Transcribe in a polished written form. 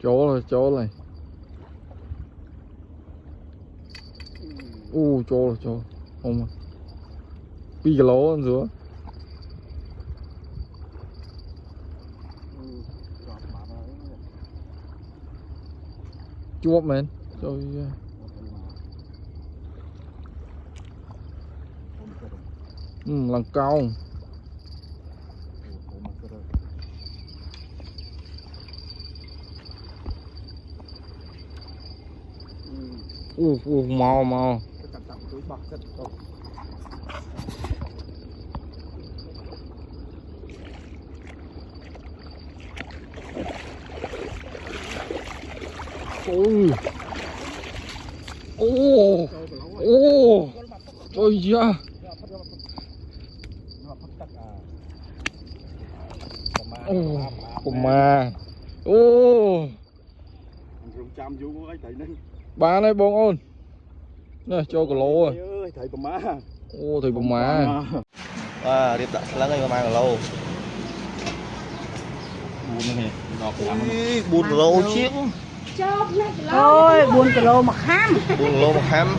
chỗ này chỗ không pi cái lỗ ăn giữa chuột men rồi lần cao màu ôi da ma ba này bông ôn nè cho cái lô rồi thầy bà má thầy bà má điệp đặt lá ngay mà lâu buồn lâu chiếc thôi buồn cái lô mà khám 4 kg một hám